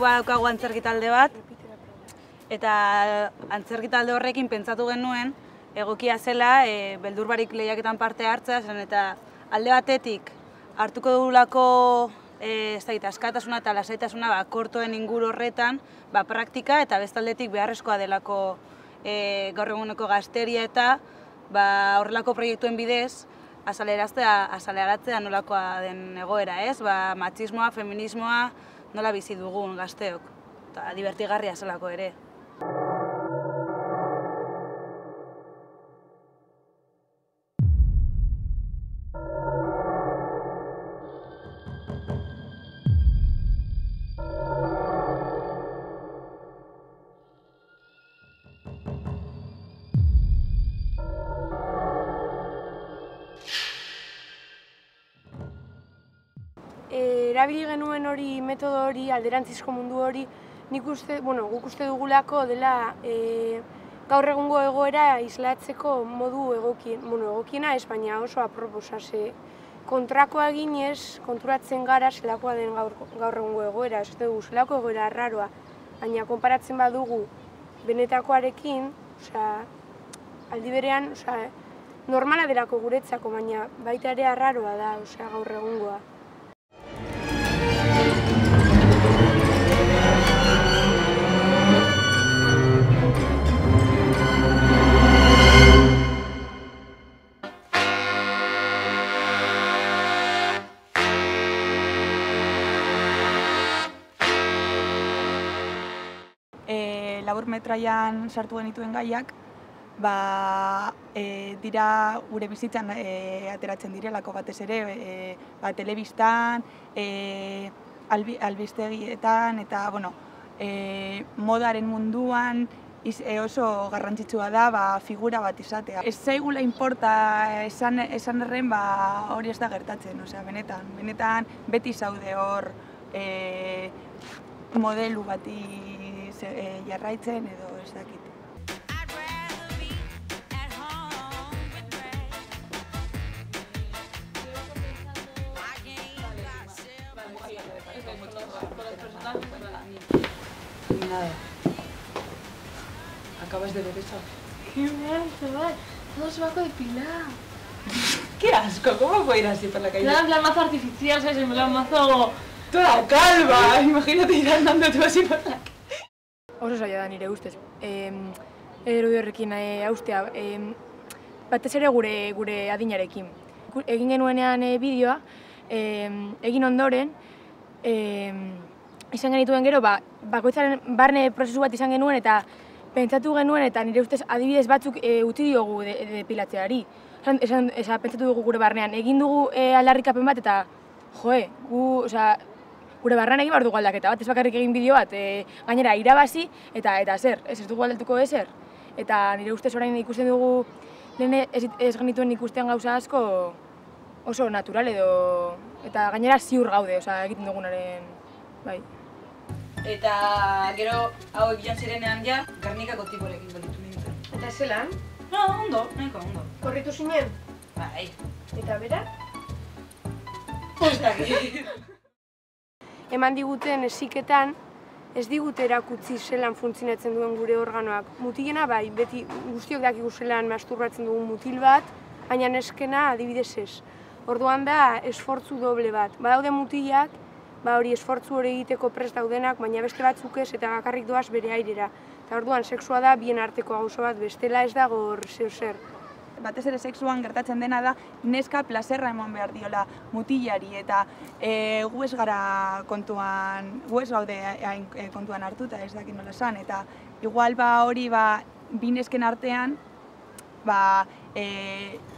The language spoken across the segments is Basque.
badaukagu antzerki talde bat, eta antzerki talde horrekin pentsatu genuen egokia zela beldur barik lehiaketan parte hartzea, eta alde batetik hartuko dugulako askatasuna eta lasaitasuna kortoen inguru horretan praktika, eta bestaldetik beharrezkoa delako gaur eguneko gazteria eta horrelako proiektuen bidez azaleratzea nolakoa den egoera, ez? Matxismoa, feminismoa nola bizi dugun gazteok, eta divertigarria zelako ere. Erabili genuen hori, metodo hori, alderantzizko mundu hori, guk uste dugulako dela gaur egungo egoera islatzeko modu egokiena ez, baina oso aproposa. Kontrakoa eginez, konturatzen gara zelakoa den gaur egungo egoera, ez dugu zelako egoera arraroa, baina konparatzen badugu benetakoarekin, aldi berean, normala delako guretzako, baina baita ere arraroa da gaur egungoa. Laburmetraian sartu genituen gaiak, dira gure bizitzan ateratzen direlako batez ere, telebistan, albistegietan, eta modaren munduan oso garrantzitsua da figura bat izatea. Ez zaigula inporta esan erren hori ez da gertatzen, benetan beti zaude hor modelu bati jarraitzen edo ez dakit. Nada. Acabas de ver eso. ¡Qué mal, chaval! Todo se va a depilar. ¡Qué asco! ¿Cómo puedo ir así por la calle? Claro, en plan mazo artificial, ¿sabes? En plan mazo... ¡Toda calva! Imagínate ir andando tú así por la calle. Oso zaila da nire ustez. Erudi horrekin haustea, batez ere gure adinarekin. Egin genuenean bideoa, egin ondoren, izan genituen gero, bakoitzaren barne prozesu bat izan genuen eta pentsatu genuen eta nire ustez adibidez batzuk utzi diogu depilatzeari. Pentsatu dugu gure barnean, egin dugu aldarrikapen bat eta gure barnean egin behar dugu aldaketa bat, ez bakarrik egin bideo bat, gainera irabazi eta zer, ez dugu aldatuko ezer. Eta nire ustez orain ikusten dugu, lehen ez genituen ikustean gauza asko oso natural edo, eta gainera ziur gaude, egiten dugunaren, bai. Eta gero hau egian zirenean ja, Gernikako tiporekin balitu nintzen. Eta zelan? No, ondo, nahiko ondo. Korritu zinen? Bai. Eta bera? Ez dakit. Eman diguten heziketan, ez digute erakutsi zelan funtzionatzen duen gure organoak. Mutilena bai, beti guztiok dakigu zelan masturbatzen dugun mutil bat, baina neskena adibidez ez. Orduan da esfortzu doble bat. Badaude mutilak, hori esfortzu hori egiteko prest daudenak, baina beste batzuk ez eta bakarrik doaz bere airera. Eta orduan sexua da bien arteko gauza bat, bestela ez dago hor zer. Batez ere sexuan gertatzen dena da neska plazerra eman behar diola mutilari eta gu ez gara kontuan, gu ez gaude kontuan hartuta ez dakit nola esan, eta igual hori bi nesken artean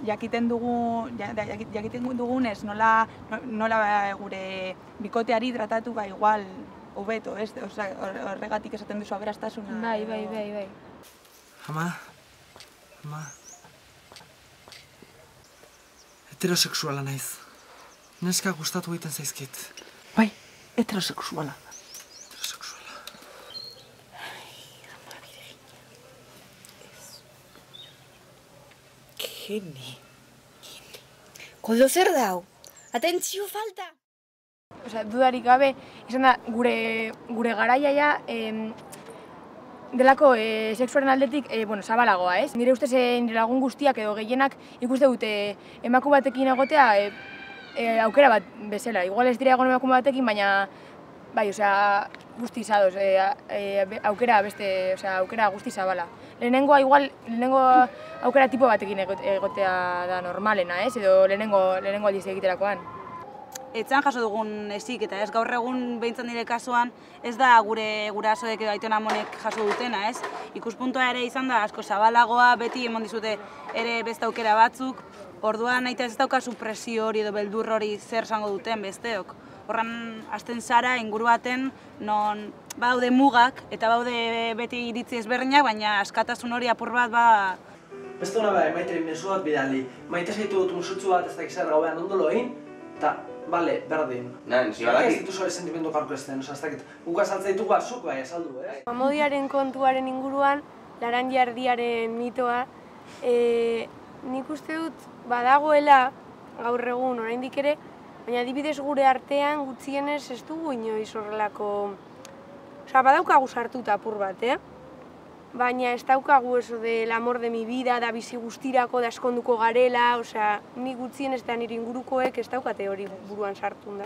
jakiten dugunez nola gure bikoteari tratatu igual hobeto, horregatik esaten duzu aberastasuna. Bai. Ama. Heterosexuala naiz. Neska gustatu egiten zaizkit. Bai, heterosexuala. Geni. Koldo zer dau? Atentzio falta! dudarik gabe, izan da, gure garaia delako sexuaren aldetik zabalagoa, ez? Nire ustez nire lagun guztiak edo gehienak ikuste dute emakume batekin egotea aukera bat bezala. Igual ez dira egon emakume batekin, baina bai, guzti zadoz, aukera guzti zabala. Lehenengo aukera tipo batekin egotea da normalena, ez? Edo lehenengo aldiz egiterakoan. Etxean jaso dugun ezik, eta ez gaur egun behintzen nire kasuan, ez da gure gurasoek edo aitona amonek jaso dutena, ez? Ikuspuntua ere izan da asko zabalagoa, beti emon dizute ere beste aukera batzuk, orduan nahi ez daukazu presio hori edo beldur hori zer esango duten besteok. Horren hasten zara inguru baten non badaude mugak eta baude beti iritzi ezberdinak, baina askatasun hori apur bat Beste hona maiteri mezu bat bidali. Maite zaitu dut musutzu bat ez dakizar gauean ondolo egin, eta bale, berdin. Nahen, zibalaki. Ez ditu zobe sentimendu karko ez den, ez dakit. Guk azaltza ditugu azuk bai, azaldu, eh? Amodiaren kontuaren inguruan, laranjardiaren mitoa, nik uste dut badagoela gaur egun oraindik ere, baina adibidez gure artean gutxienez ez dugu inoiz horrelako... badaukagu sartuta apur bat, baina ez daukagu eso del amor de mi vida, da bizi guztirako, da eskonduko garela, nik gutxienez eta nire ingurukoek ez daukate hori buruan sartun da.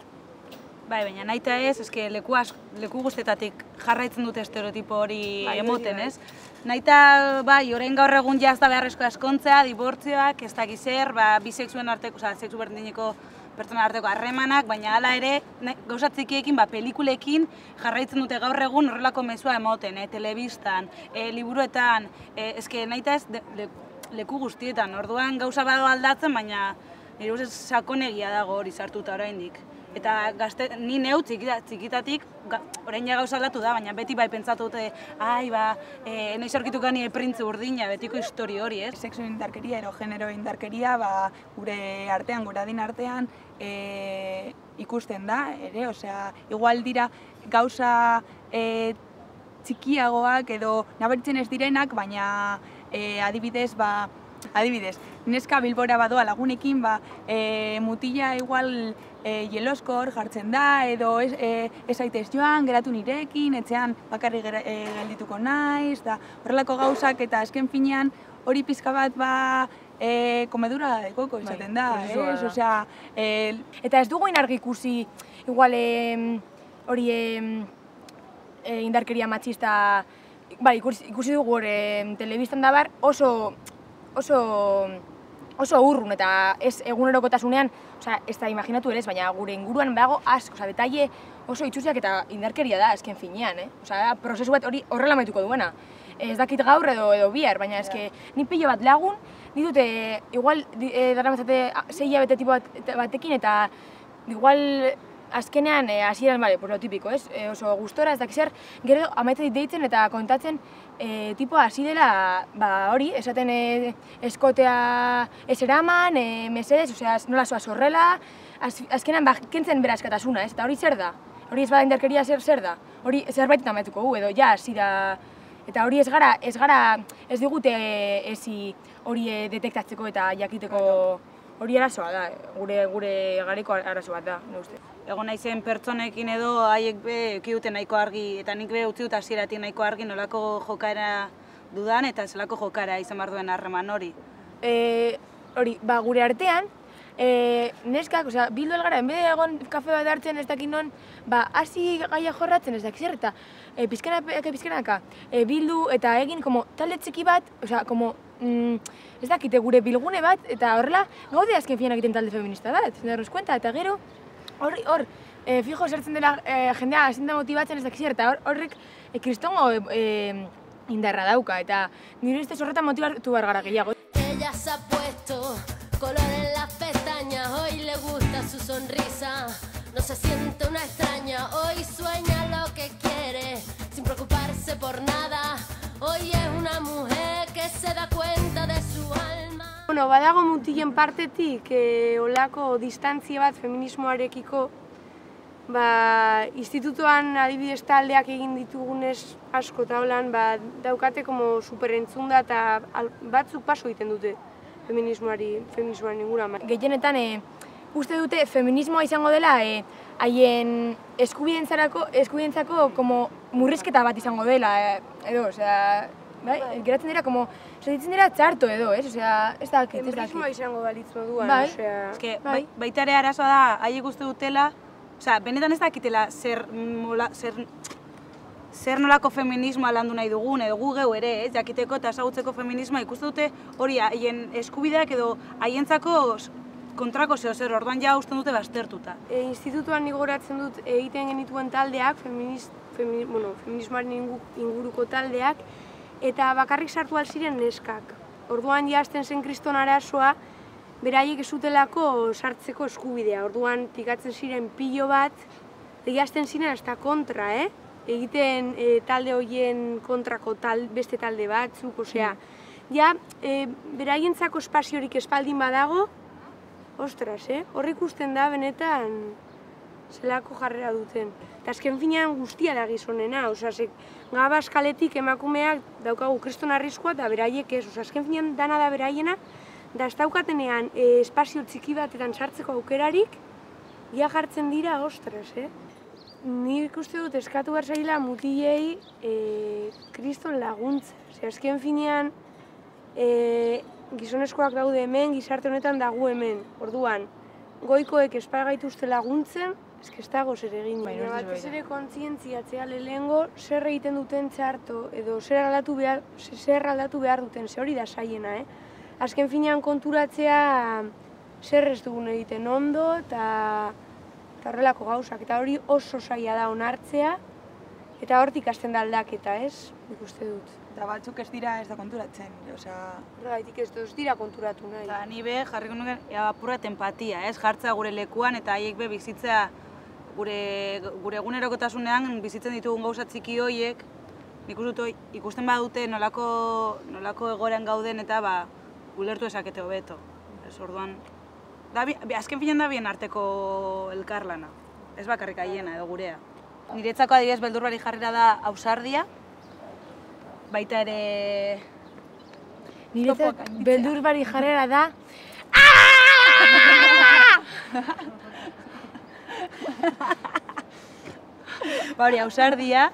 Bai, baina nahita ez, leku guztetatik jarraitzen dute estereotipo hori emoten, ez? Nahita, bai, orain gaur egun jaz da beharrezko eskontzea, dibortzioak, ez dakiz zer, bisexuen arteko, sexu berdineko pertsona arteko harremanak, baina hala ere, gauza txikiekin, pelikulekin jarraitzen dute gaur egun horrelako mezua emoten, telebistan, liburuetan, eske nahita ez leku guztietan, orduan gauza bado aldatzen, baina nire ustez sakonegia dago hori sartuta oraindik. Eta ni neu txikitatik, orain ja gauza aldatu da, baina beti bai pentsatu dute, noiz aurkituko nire printze urdina, betiko histori hori, ez? Sexu indarkeria, ero genero indarkeria, gure artean, gure adin artean ikusten da, ere, igual dira gauza txikiagoak edo nabaritzen ez direnak, baina adibidez, neska Bilbora badoa lagunekin, mutila igual jeloskor jartzen da, edo ez aitez joan, geratu nirekin, etxean bakarrik geldituko naiz, horrelako gauzak eta azken finean hori pizka bat komedura de koko izaten da, ez? Eta ez dugu inargi ikusi, igual hori indarkeria matxista, ikusi dugu telebistan da bar oso urrun eta ez egunerokotasunean, ez da imaginatu ere ez, baina gure inguruan dago asko, detaile oso itxusiak eta indarkeria da azken finean, prozesu bat hori horrela maituko duena. Ez dakit gaur edo bihar, baina eske ni pilo bat lagun, ni dute igual daramatzate 6 hilabete tipo batekin eta igual azkenean hasieran lo tipiko, ez? Oso gustora ez dakiz zer, gero amaitze deitzen eta kontatzen tipoa hasi dela, hori, esaten eskotea ez eraman, mesedez, nola zoaz horrela, azkenean kentzen bera askatasuna, ez? Eta hori zer da? Hori ez bada indarkeria zer da? Hori zerbait amaituko gu, edo ja hasi da... Eta hori ez digute ezi hori detektatzeko eta jakiteko hori arazoa da, gure gareko arazo bat da, nire uste. Egon naizen pertsonekin edo haiek eukidute nahiko argi, eta nik utzi dut hasieratik nahiko argi nolako jokaera dudan eta zelako jokaera izan behar duen harreman hori. Hori, gure artean, neskak, bildu elgara, enbede egon kafe bat hartzen ez dakit non, hasi gaia jorratzen ez dakit zer, eta pizkanaka, bildu eta egin talde txiki bat, ez dakite gure bilgune bat, eta horrela, gaude azken fian egiten talde feminista bat, darnos kuenta, eta gero, hor, fijo zertzen dela jendea ezin da motibatzen ez dakit zer, eta horrek kristongo indarra dauka, eta nire ustez horretan motibatu behar gara gehiago. Ella se ha puesto color en las pestañas, hoy le gusta su sonrisa, no se siente una extraña, hoy sueña lo que quiere, sin preocuparse por nada, hoy es una mujer que se da cuenta de su alma. Badago mutilen partetik olako distantzia bat feminismoarekiko, institutoan adibidez taldeak egin ditugunez asko eta holan, daukate superentzunda eta batzuk paso egiten dute feminismoaren inguruan. Gehienetan uste dute feminismoa izango dela haien eskubidentzako como murrizketa bat izango dela, edo, osea, bai, geratzen dira, como, sentitzen dira txarto edo, ez? Osea, ez dakit. Enbrismoa izango balitz moduan, Bai. osea... Eske, baita ere arazoa da, haiek uste dutela, osea, benetan ez dakitela zer nolako feminismoa landu nahi dugun, edo gu geu ere, ez, jakiteko eta ezagutzeko feminismoa ikuste dute hori haien eskubideak edo haientzako kontrako zeo zer, orduan ja usten dute baztertuta. Institutuan nigoratzen dut egiten genituen taldeak, feminismoaren inguruko taldeak, eta bakarrik sartu ziren neskak. Orduan ja hasten zen kriston arazoa, beraiek ez zutelako sartzeko eskubidea. Orduan tikatzen ziren pilo bat, hasten ziren hasta kontra, egiten talde horien kontrako beste talde batzuk, osea, ja, beraientzako espaziorik espaldin badago, ostras, hor ikusten da benetan zelako jarrera duten. Eta azken finean guztia da gizonena, osea, gaba eskaletik emakumeak daukagu kriston arriskua eta beraiek ez, osea, azken finean dana da beraiena, da ez daukatenean espazio txiki batetan sartzeko aukerarik, ia jartzen dira, ostras, Ni ikuste dut eskatu behar zaila mutilei kriston laguntza. Azken finean gizonezkoak daude hemen, gizarte honetan dago hemen. Orduan, goikoek ez gaituzte laguntzen, ez dago zer egin. Baina batez ere kontzientziatzea lehengo zer egiten duten txarto edo zer aldatu behar duten, ze hori da saiena. Azken finean konturatzea zer ez dugun egiten ondo eta horrelako gauzak, eta hori oso zaila da onartzea, eta hortik hasten da aldaketa, ez? Nik uste dut. Eta batzuk ez dira ez da konturatzen, osea... Horregatik ez dira konturatu nahi. Eta ni be, jarriko nuke, apurrat empatia, ez? Jartza gure lekuan eta haiek be bizitzea gure egunerokotasunean bizitzen ditugun gauza txiki horiek, nik uste dut ikusten badute nolako egoeran gauden eta ulertu ezakete hobeto. Ez orduan... Azken finean da bien arteko elkarlana, ez bakarrik haiena edo gurea. Niretzako adibidez beldur barik jarrera da ausardia, baita ere... Niretzako beldur barik jarrera da... Hori, ausardia,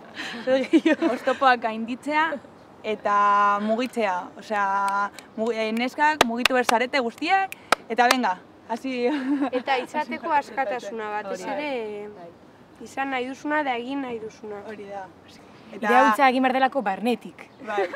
oztopoak gainditzea eta mugitzea. Osea, neskak mugitu berzarete guztiak, eta venga, hasi... Eta izateko askatasuna batez ere, izan nahi duzuna da egin nahi duzuna. Hori da. Iraultza egin behar delako barnetik. Bai.